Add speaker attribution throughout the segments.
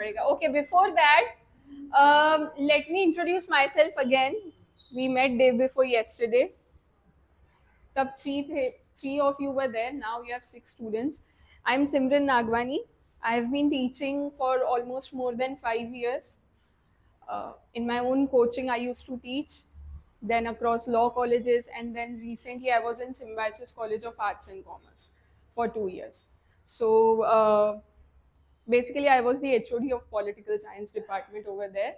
Speaker 1: पड़ेगा. Okay, before that, let me introduce myself again. We met day before yesterday. तब three of you were there. Now you have 6 students. I'm Simran Nagwani. I have been teaching for almost more than 5 years. In my own coaching, I used to teach, then across law colleges, and then recently I was in Symbiosis College of Arts and Commerce for 2 years. So basically, I was the HOD of Political Science department over there.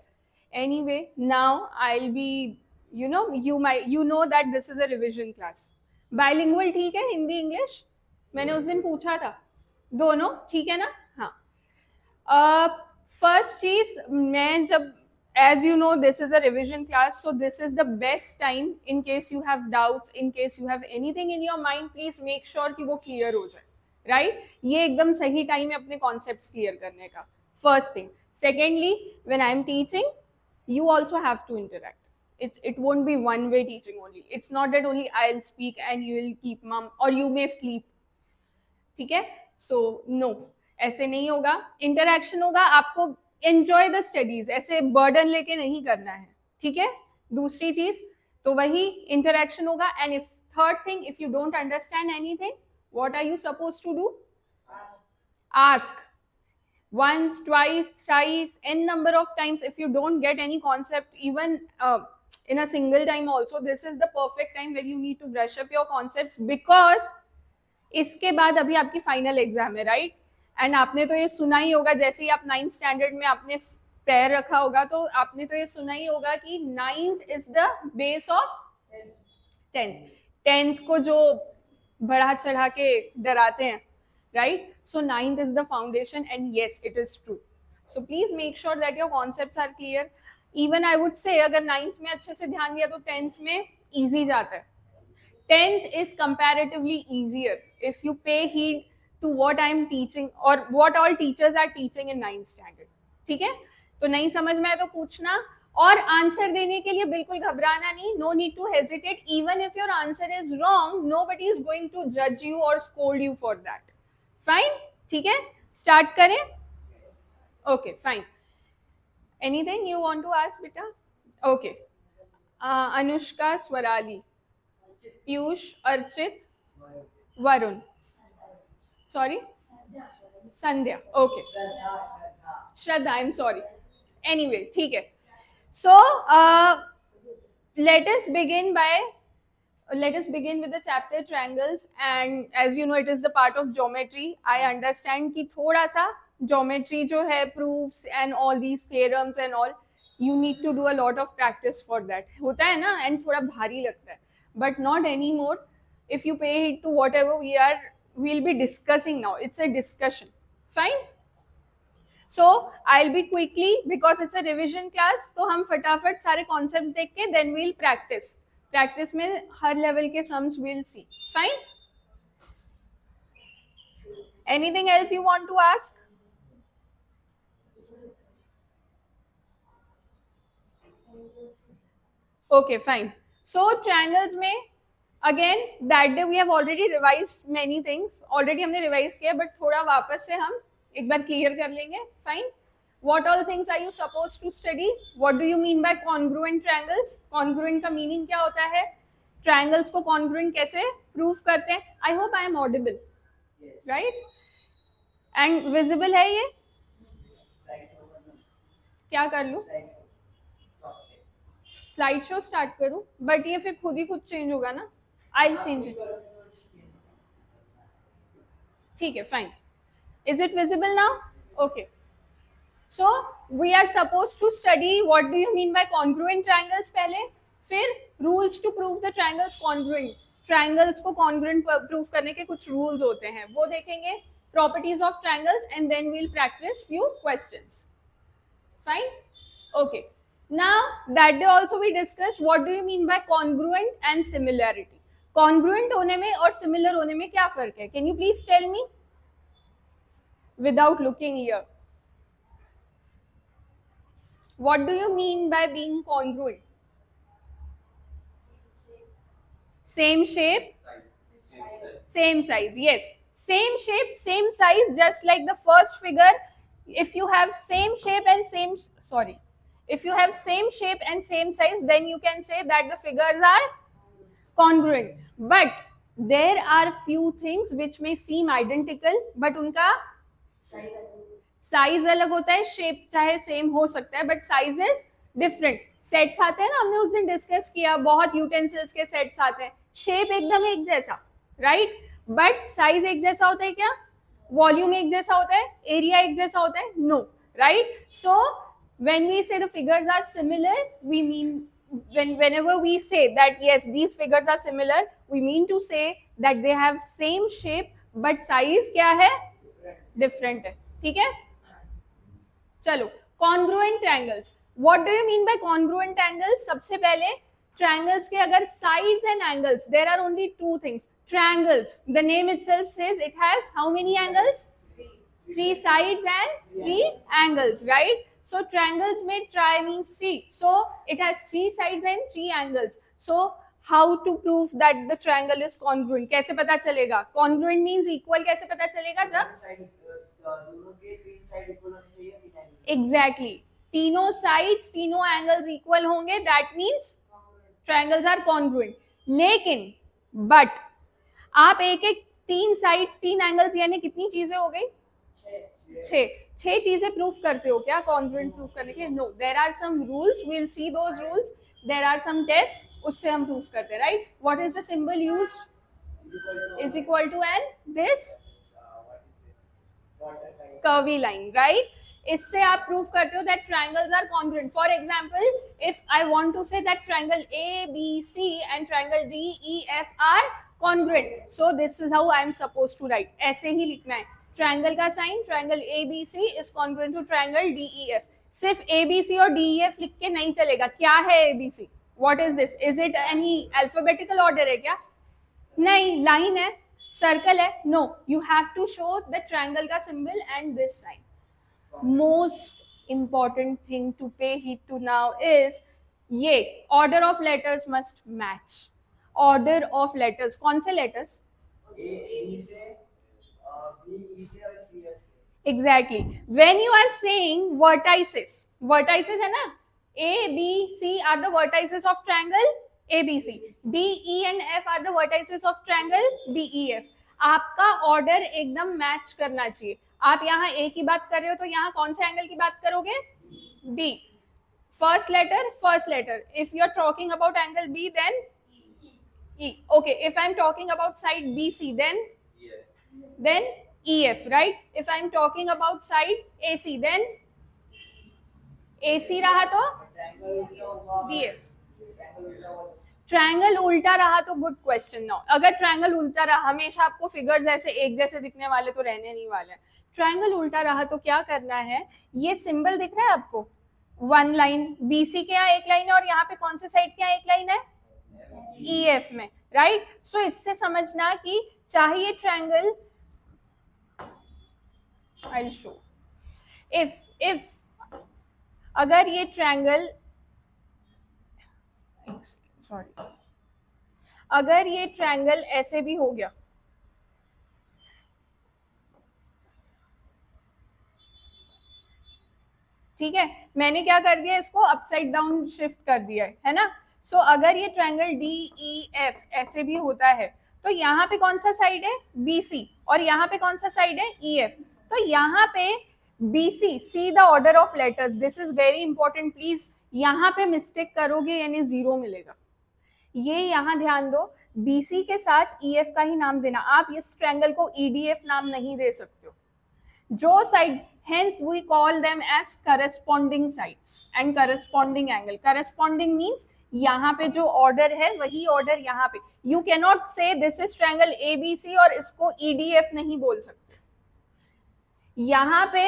Speaker 1: Anyway, now I'll be, you know that this is a revision class. Bilingual ठीक है, Hindi English? मैंने उस दिन पूछा था. दोनों ठीक है ना? हाँ. First चीज, मैं जब, as you know, this is a revision class, so this is the best time in case you have doubts, in case you have anything in your mind, please make sure कि वो clear हो जाए. Right ये एकदम सही time है अपने concepts clear करने का. First thing. Secondly, when I am teaching, you also have to interact. It won't be one way teaching only. It's not that only I'll speak and you will keep mum or you may sleep. ठीक है? So no, ऐसे नहीं होगा. Interaction होगा. आपको enjoy the studies, ऐसे burden लेके नहीं करना है. ठीक है? दूसरी चीज तो वही इंटरेक्शन होगा. And if third thing, if you don't understand anything, what are you supposed to do? Ask. Once, twice, thrice, n number of times. If you don't get any concept, even in a single time also, this is the perfect time where you need to brush up your concepts, because इसके बाद अभी आपकी final exam है, right? And आपने तो ये सुना ही होगा, जैसे ही आप 9th स्टैंडर्ड में आपने पैर रखा होगा तो आपने तो ये सुना ही होगा कि 9th is the base of 10th को जो बढ़ा चढ़ा के डराते हैं, right? So 9th is the foundation, and yes, it is true. So please make sure that your concepts are clear. Even I would say अगर 9th में अच्छे से ध्यान दिया तो 10th में इजी जाता है. 10th is comparatively easier if you pay heed to what I am teaching or what all teachers are teaching in 9th standard. ठीक है? तो नहीं समझ में आए तो पूछना, और आंसर देने के लिए बिल्कुल घबराना नहीं. No need to hesitate. Even if your answer is wrong, nobody is going to जज यू और scold you for that. Fine? ठीक है, स्टार्ट करें. Okay, fine. Anything you want to ask बेटा? Okay. Anushka, Swarali, Piyush, Archit, Varun, sorry, Sandhya. Okay, Shraddha, I am sorry. Anyway, ठीक है. So let us begin with the chapter triangles, and as you know, it is the part of geometry. I understand कि थोड़ा सा geometry जो है, proofs and all these theorems and all, you need to do a lot of practice for that. होता है ना, and थोड़ा भारी लगता है, but not anymore if you pay heed to whatever we'll be discussing now. It's a discussion. Fine? So I'll be quickly, because it's a revision class, तो हम फटाफट सारे concepts देख के then we'll practice. Practice में हर level के sums we'll see. Fine? Anything else you want to ask? Okay, fine. So triangles में again that day we have already revised many things. Already हमने revise किया, but थोड़ा वापस से हम एक बार क्लियर कर लेंगे. Fine. What all things are you supposed to study? What do you mean by congruent triangles? Congruent का मीनिंग क्या होता है? Triangles को congruent कैसे प्रूफ करते हैं? I hope I am audible, right? And visible है ये? क्या कर लूँ? स्लाइड शो स्टार्ट करूँ, बट ये फिर खुद ही चेंज होगा ना. I'll change it. ठीक है, fine. Is it visible now? Okay. So we are supposed to study what do you mean by congruent triangles पहले, फिर rules to prove the triangles congruent. Triangles को congruent prove करने के कुछ rules होते हैं, वो देखेंगे. Properties of triangles, and then we'll practice few questions. Fine? Okay. Now that day also we discussed what do you mean by congruent and similarity. Congruent होने में और similar होने में क्या फर्क है? Can you please tell me? Without looking here, what do you mean by being congruent? Same shape, same size. Yes, same shape, same size, just like the first figure. if you have same shape and same sorry if you have same shape and same size, then you can say that the figures are congruent. But there are few things which may seem identical but उनका size अलग होता है, shape चाहे same हो सकता है but size is different. Sets आते हैं ना, हमने उस दिन डिस्कस किया, बहुत यूटेंसिल्स के सेट्स आते हैं, शेप एकदम एक जैसा, राइट, बट साइज एक जैसा होता है क्या? वॉल्यूम एक जैसा होता है? एरिया एक जैसा होता है? No, right. So when we say the figures are similar, we mean whenever we say that yes, these figures are similar, we mean to say that they have same shape but size क्या है? Different है. ठीक है, चलो. Congruent triangles, what do you mean by congruent triangles? सबसे पहले triangles के अगर sides and angles, there are only two things. Triangles, the name itself says it has how many angles? 3 sides and 3 angles, right? So triangles में tri means 3, so it has 3 sides and 3 angles. So how to prove that the triangle is congruent? कैसे पता चलेगा? Congruent means equal. कैसे पता चलेगा? जब exactly तीनों sides तीनों एंगल्स इक्वल होंगे, that means triangles are congruent. लेकिन बट आप एक एक 3 साइड्स 3 एंगल्स यानी कितनी चीजें हो गई? 6 चीजें प्रूफ करते हो क्या कॉन्ग्रुएंट प्रूफ करने के लिए? No, there are some rules, we will see those rules. There are some test, उससे हम प्रूफ करते हैं, right. What is the symbol used? Is equal to and this curvy line, right? इससे आप proof करते हो that triangles are congruent. For example, if I want to say that triangle ABC and triangle DEF are congruent, so this is how I am supposed to write. ऐसे ही लिखना है. Triangle का sign, triangle ABC is congruent to triangle DEF. सिर्फ ABC और DEF लिख के नहीं चलेगा. क्या है ABC? What is this? Is it any alphabetical order है क्या? नहीं, लाइन है, सर्कल है. No, you have to show the triangle का symbol and this sign. Most important thing to pay heed to now is ये order of letters must match. Order of letters, कौन से letters? Exactly. When you are saying vertices, vertices है ना, A, B, C are the vertices of triangle ABC. D, E and F are the vertices of triangle DEF. आपका order एकदम match करना चाहिए. आप यहाँ A की बात कर रहे हो तो यहाँ कौन से एंगल की बात करोगे? D. First letter. If you are talking about angle B, then E. Okay. If I am talking about side BC, then EF, right? If I am talking about side AC, then AC रहा तो DF. Triangle उल्टा रहा तो good question. Now अगर triangle उल्टा रहा, हमेशा आपको फिगर्स ऐसे एक जैसे दिखने वाले तो रहने नहीं वाले. ट्रायंगल उल्टा रहा तो क्या करना है? ये सिंबल दिख रहा है आपको, 1 लाइन BC के यहाँ एक लाइन है और यहाँ पे कौन से साइड के यहाँ एक लाइन है? EF में, राइट. सो इससे समझना कि चाहे ये triangle, I will show, if अगर ये ट्रायंगल, सॉरी, अगर ये ट्रायंगल ऐसे भी हो गया, ठीक है, मैंने क्या कर दिया, इसको अपसाइड डाउन शिफ्ट कर दिया है ना. सो अगर ये ट्रायंगल DEF ऐसे भी होता है तो यहाँ पे कौन सा साइड है? BC, और यहाँ पे कौन सा साइड है? EF. तो यहाँ पे BC, see the order of letters, this is very important. Please यहाँ पे मिस्टेक करोगे यानी 0 मिलेगा. ये यहाँ ध्यान दो, BC के साथ EF का ही नाम देना. आप इस ट्रायंगल को EDF नाम नहीं दे सकते हो. जो side, hence we call them as corresponding sides and corresponding angle. Corresponding means यहाँ पे जो ऑर्डर है वही ऑर्डर यहाँ पे. You cannot say this is triangle ABC और इसको EDF नहीं बोल सकते. यहाँ पे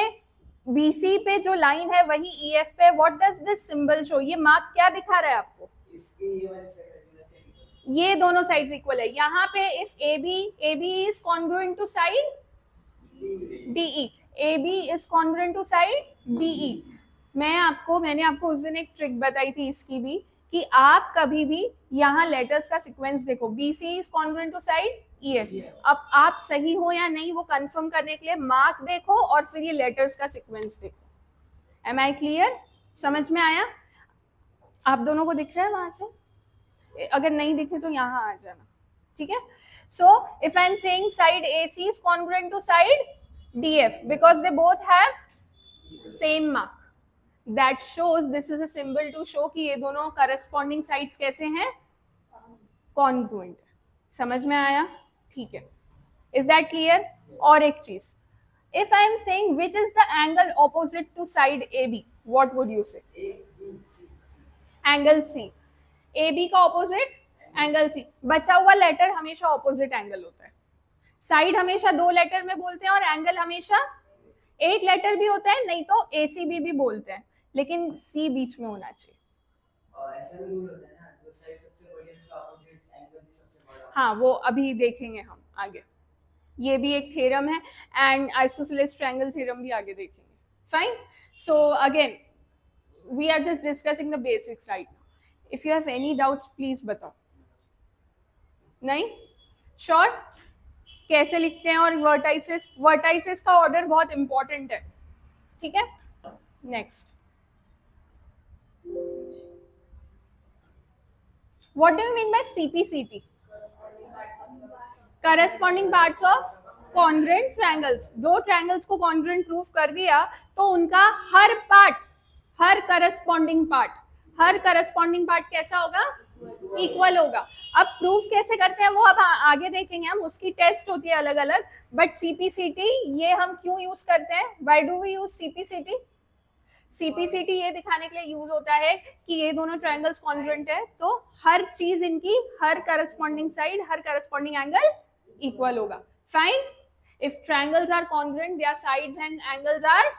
Speaker 1: BC पे जो लाइन है वही EF पे. What does this symbol show? ये मार्क क्या दिखा रहा है आपको? ये दोनों साइड्स इक्वल है. यहाँ पे if AB is congruent to side DE, AB is congruent to side DE. मैंने आपको उस दिन एक ट्रिक बताई थी इसकी भी, कि आप कभी भी यहाँ लेटर्स का सीक्वेंस देखो, BC is congruent to side EF। अब आप सही हो या नहीं वो कंफर्म करने के लिए मार्क देखो और फिर ये लेटर्स का सीक्वेंस देखो। Am I clear? समझ में आया? आप दोनों को दिख रहा है वहां से? अगर नहीं दिखे तो यहाँ आ जाना, ठीक है? So if I am saying side AC is congruent to side DF because they both have same mark, that shows this is a symbol to show कि ये दोनों corresponding sides कैसे हैं? Congruent। समझ में आया? ठीक है। Is that clear? और एक चीज, if I am saying which is the angle opposite to side AB, what would you say? Angle C। AB का opposite एंगल सी। बचा हुआ लेटर हमेशा ऑपोजिट एंगल होता है। साइड हमेशा 2 लेटर में बोलते हैं और एंगल हमेशा एक लेटर भी होता है, नहीं तो ACB भी बोलते हैं, लेकिन C बीच में होना चाहिए। और ऐसा भी रूल होता है ना, जो साइड सबसे बड़ी है उसका ऑपोजिट एंगल भी सबसे बड़ा। हाँ, वो अभी देखेंगे हम आगे। ये भी एक थ्योरम है एंड आइसोसेलेस ट्रायंगल थ्योरम भी आगे देखेंगे। Fine. So again we are just discussing the basics right now. If you have any doubts please बताओ। नहीं श्योर? कैसे लिखते हैं? और वर्टाइसेस का ऑर्डर बहुत इंपॉर्टेंट है, ठीक है? Next, what do you mean bye CPCT? Corresponding parts of congruent triangles. दो ट्रायंगल्स को कॉन्ग्रुएंट प्रूफ कर दिया तो उनका हर करस्पॉन्डिंग पार्ट कैसा होगा? इक्वल होगा। अब प्रूफ कैसे करते हैं वो अब आगे देखेंगे हम, उसकी टेस्ट होती है अलग अलग। बट CPCT ये हम क्यों यूज करते हैं? Why do we use CPCT? CPCT ये दिखाने के लिए यूज होता है कि ये दोनों ट्रायंगल्स कॉन्ग्रुएंट है तो हर चीज इनकी, हर करस्पॉन्डिंग साइड, हर करस्पॉन्डिंग एंगल इक्वल होगा। Fine. If triangles are congruent their sides and angles are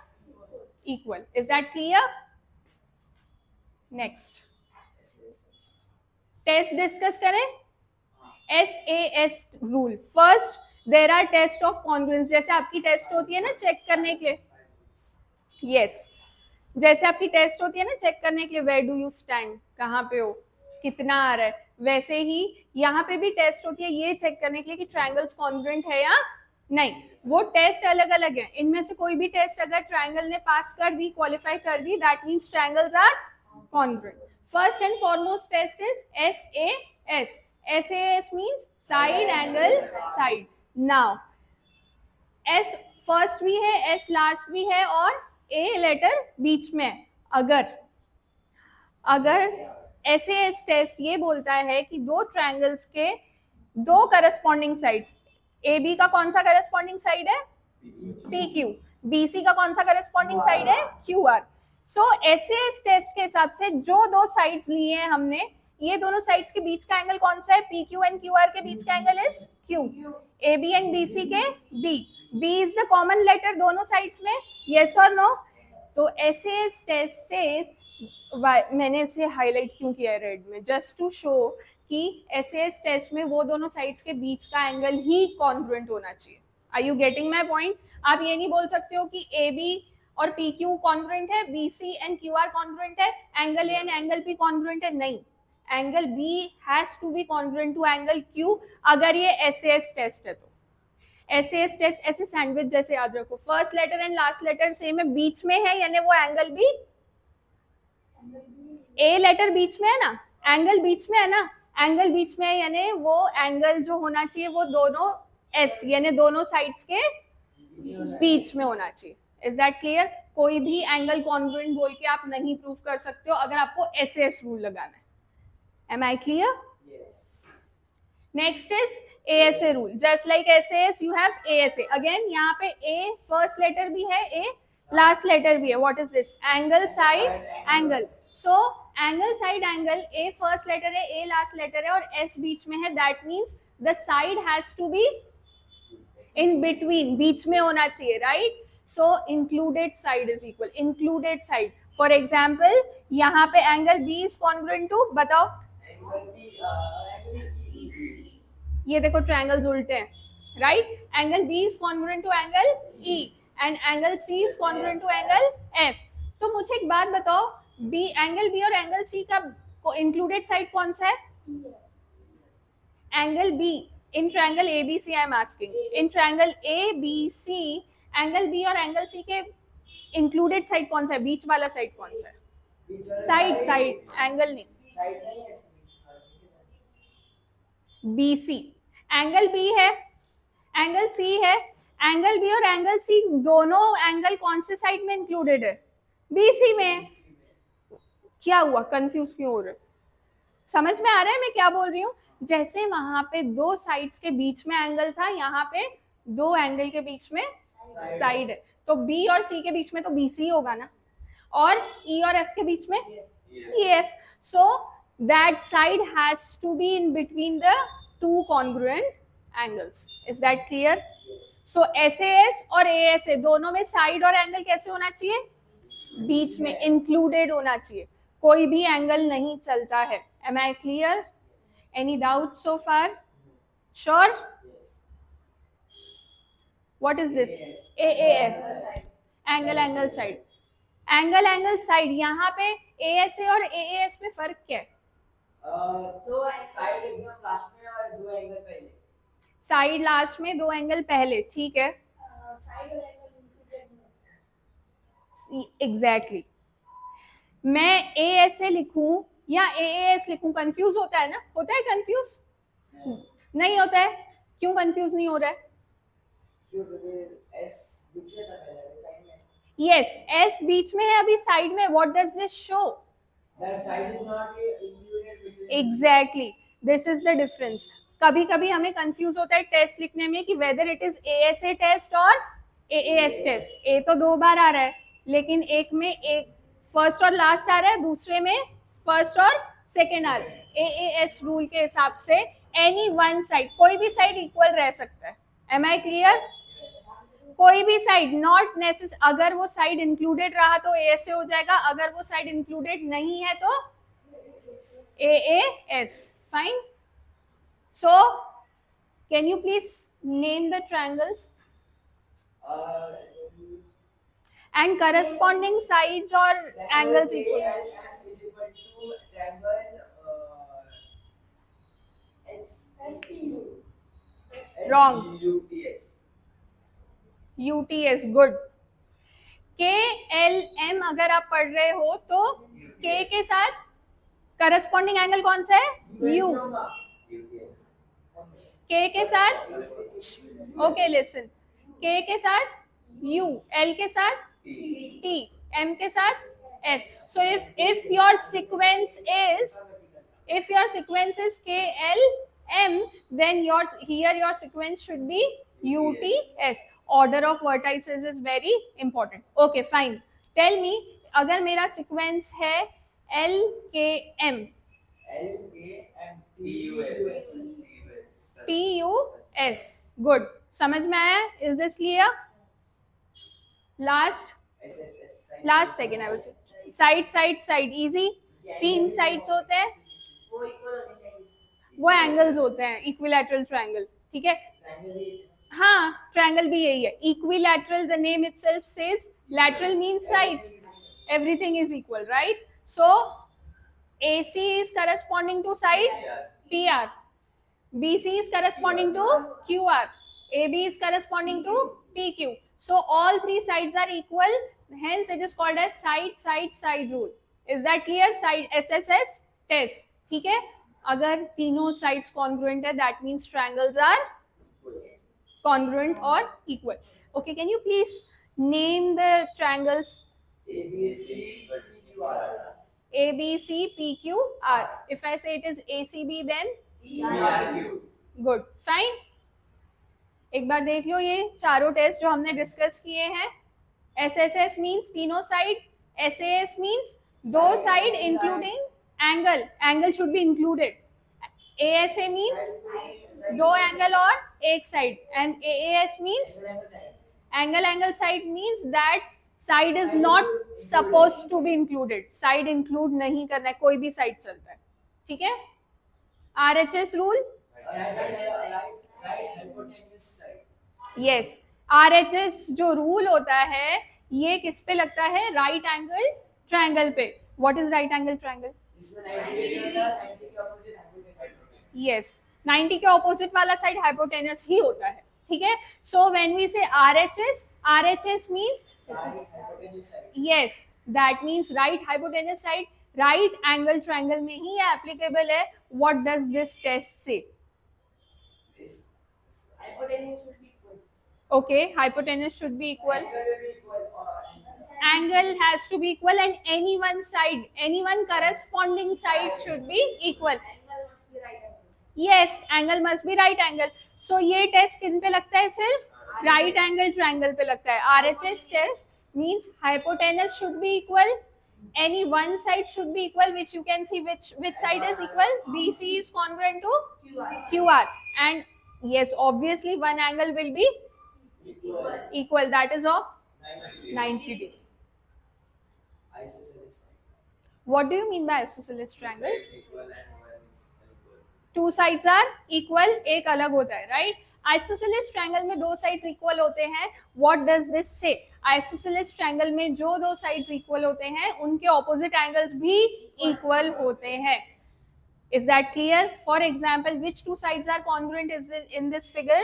Speaker 1: equal. Is that clear? Next test discuss करें। SAS rule. First there are test of congruence. जैसे आपकी टेस्ट होती है ना check करने के लिए, यस जैसे आपकी टेस्ट होती है ना चेक करने के लिए, वेयर डू यू स्टैंड, कहाँ पे हो, कितना आ रहा है, वैसे ही यहाँ पे भी टेस्ट होती है ये चेक करने के लिए कि ट्रायंगल्स कॉन्ग्रुएंट है या नहीं। वो टेस्ट अलग अलग है, इनमें से कोई भी टेस्ट अगर ट्रायंगल ने पास कर दी, क्वालिफाई कर दी, that means triangles are congruent. First and foremost test is SAS. SAS means side angle side. Now S first भी है, S last भी है और A लेटर बीच में। अगर SAS टेस्ट ये बोलता है कि दो ट्रायंगल्स के दो करस्पॉन्डिंग साइड्स, AB का कौन सा करस्पॉन्डिंग साइड है? PQ। BC का कौन सा करस्पॉन्डिंग साइड है? QR। सो SAS टेस्ट के हिसाब से जो दो साइड्स लिए हैं हमने, ये दोनों साइड्स के बीच का एंगल कौन सा है? PQ एंड QR के बीच का angle is Q। AB and BC के B। B is the common letter दोनों साइड्स में, यस और नो? तो SAS टेस्ट से मैंने इसे हाईलाइट क्यों किया है रेड में? जस्ट टू शो कि SAS टेस्ट में वो दोनों साइड्स के बीच का एंगल ही कॉन्ग्रुएंट होना चाहिए। Are you getting my point? आप ये नहीं बोल सकते हो कि AB और PQ कॉन्ग्रुएंट है, BC एंड QR कॉन्ग्रुएंट है, angle A and angle P congruent है। नहीं, angle B has to be congruent to angle Q अगर ये SAS टेस्ट है तो। SAS टेस्ट ऐसे सैंडविच जैसे याद रखो, first letter and last letter same है, बीच में है यानी वो एंगल भी, A लेटर बीच में है ना, एंगल बीच में है ना, एंगल बीच में है यानी वो एंगल जो होना चाहिए वो दोनों S यानी दोनों साइड्स के बीच में होना चाहिए। Is that clear? कोई भी एंगल कॉन्ग्रुएंट बोल के आप नहीं प्रूव कर सकते हो अगर आपको SAS रूल लगाना है। Am I clear? Next is ASA rule. Just like SAS you have ASA। Again यहाँ पे A फर्स्ट लेटर भी है, A लास्ट लेटर भी है। What is this? Angle side angle. So angle side angle, A first letter है, A last letter है और S बीच में है, that means the side has to be in between, बीच में होना चाहिए, right? So included side is equal. Included side. For example, यहाँ पे angle B is congruent to, बताओ? ये देखो ट्रायंगल्स उल्टे हैं, right? Angle B is congruent to angle E and angle C is congruent to angle F. तो मुझे एक बात बताओ, B एंगल B और एंगल C का इंक्लूडेड साइड कौन सा है? Angle B in triangle ABC I am asking. In triangle ABC angle B और एंगल सी के इंक्लूडेड साइड कौन सा है? बीच वाला साइड कौन सा है? साइड एंगल नहीं. BC एंगल B है, एंगल C है. एंगल B और एंगल C दोनों एंगल कौन से साइड में इंक्लूडेड है? BC में. क्या हुआ? कंफ्यूज क्यों हो रहे? समझ में आ रहा है मैं क्या बोल रही हूँ? जैसे वहां पे दो साइड्स के बीच में एंगल था, यहाँ पे दो एंगल के बीच में साइड है, तो B और C के बीच में तो BC होगा ना, और E और F के बीच में EF. So that side has to be in between the two congruent angles. Is that clear? So SAS और ASA दोनों में साइड और एंगल कैसे होना चाहिए? बीच में इंक्लूडेड होना चाहिए. कोई भी एंगल नहीं चलता है. Am I clear? Any doubts so far? Sure? What is this? AAS. Angle side. Angle side. यहाँ पे ASA और AAS में फर्क क्या है?
Speaker 2: तो साइड एकदम लास्ट में और दो एंगल पहले.
Speaker 1: साइड लास्ट में, दो एंगल पहले. ठीक है. एग्जैक्टली. मैं ASA लिखूं या AAS लिखूं, कंफ्यूज होता है ना? होता है कंफ्यूज? नहीं होता है. क्यों कंफ्यूज नहीं हो रहा है? यस, S बीच में है अभी साइड में. What does this show? Exactly, this is the difference. कभी कभी हमें कंफ्यूज होता है टेस्ट लिखने में कि whether it is ASA test और AAS टेस्ट. ए तो दो बार आ रहा है, लेकिन एक में एक फर्स्ट और लास्ट आ रहा है, दूसरे में फर्स्ट और सेकेंड आ रहा है. AAS रूल के हिसाब से एनी वन साइड, कोई भी साइड इक्वल रह सकता है. Am I clear? कोई भी साइड, नॉट नेसेसरी. अगर वो साइड इंक्लूडेड रहा तो ASA हो जाएगा, अगर वो साइड इंक्लूडेड नहीं है तो AAS. Fine. So can you please name the triangles and corresponding sides or angles equal? Wrong. UTS. Good. KLM अगर आप पढ़ रहे हो तो K के साथ करस्पॉन्डिंग एंगल कौन सा है? U. K के साथ, ओके लिसन, K के साथ U, L के साथ T, M के साथ S. So if your sequence is KLM, then here your sequence should be UTS. Order of vertices is very important. Okay, fine. Tell me, अगर मेरा sequence है LKM, TUS. Good. समझ में आया? Is this clear? Last second I will say. Side easy. तीन sides होते हैं, वो एंगल्स होते हैं. Equilateral triangle. ठीक है. हाँ, ट्रायंगल भी यही है. Equilateral, the name itself says lateral means sides. Everything is equal, right? So AC is corresponding to side PR, BC is corresponding to QR, AB is corresponding to PQ. So all three sides are equal, hence it is called as side rule. Is that clear? Side SSS test. ठीक है. अगर तीनों sides congruent है, that means triangles are congruent or equal. Okay, can you please name the triangles? ABC, PQR. If I say it is ACB, then PRQ. Good. Fine. एक बार देख लो ये चारों test जो हमने डिस्कस किए हैं. SSS means तीनों साइड, SAS means दो side including angle. Angle should be included. ASA means दो एंगल और एक side, and AAS means angle side means that side is not supposed to be included. Side include नहीं करना है, कोई भी साइड चलता है. ठीक है. RHS rule. यस, RHS जो रूल होता है ये किस पे लगता है? राइट एंगल ट्रायंगल पे. What is right angle triangle?
Speaker 2: इसमें 90 डिग्री होता है, 90 के ऑपोजिट हाइपोटेनस।
Speaker 1: यस, 90 के ऑपोजिट वाला साइड हाइपोटेनस ही होता है, ठीक है। सो व्हेन वी से RHS means
Speaker 2: hypotenuse side.
Speaker 1: Yes, that means right hypotenuse side, right angle triangle में ही एप्लीकेबल है। व्हाट डज दिस टेस्ट से?
Speaker 2: Hypotenuse should be equal.
Speaker 1: Okay, hypotenuse should be equal.
Speaker 2: Angle will be equal or
Speaker 1: Angle has to be equal and any one side, any one corresponding side should be equal.
Speaker 2: Angle must be right angle.
Speaker 1: Yes, angle must be right angle. So ये test किन पे लगता है? सिर्फ right angle triangle पे लगता है। RHS test means hypotenuse should be equal, any one side should be equal, which you can see which side is equal. BC is congruent to QR, and yes, obviously one angle will be equal, that is of 90 degree.
Speaker 2: Isosceles.
Speaker 1: What do you mean by isosceles triangle? Two sides are equal, एक अलग होता है, right. Isosceles triangle में दो sides equal होते हैं। What does this से? Isosceles triangle में जो दो साइड्स इक्वल होते हैं उनके ऑपोजिट एंगल्स भी इक्वल होते हैं। Is that clear? For example, which two sides are congruent in this figure?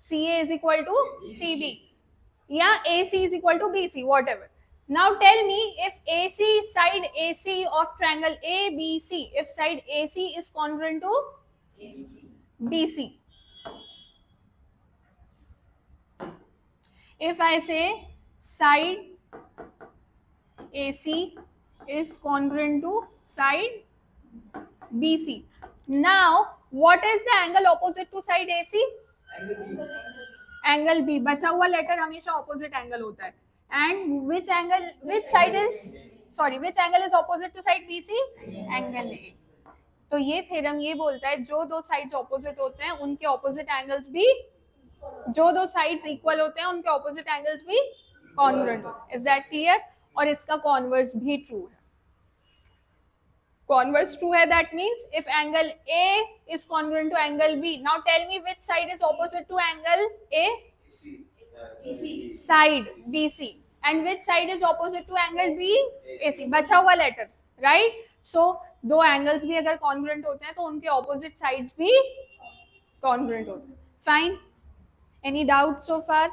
Speaker 1: CA is equal to CB. Yeah, AC is equal to BC, whatever. Now tell me, if AC, side AC of triangle ABC, if side AC is congruent to BC. If I say side AC is congruent to side BC. Now, what is the angle opposite to side AC? Angle B. बचा हुआ लेटर हमेशा opposite angle होता है। And which angle, which side is, sorry, which angle is opposite to side BC? Angle A. तो ये theorem ये बोलता है जो दो साइड्स ऑपोजिट होते हैं उनके ऑपोजिट एंगल्स भी, जो दो साइड्स इक्वल होते हैं उनके ऑपोजिट एंगल्स भी कॉन्ग्रुएंट होते हैं। Is that clear? और इसका कॉन्वर्स भी ट्रू है। Converse true है, that means if angle A is congruent to angle B. Now tell me which side is opposite to angle A? Side BC. And which side is opposite to angle B? AC. बचा हुआ letter, right? So दो angles भी अगर congruent होते हैं तो उनके opposite sides भी congruent होते हैं। Fine? Any doubt so far?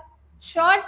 Speaker 1: Sure?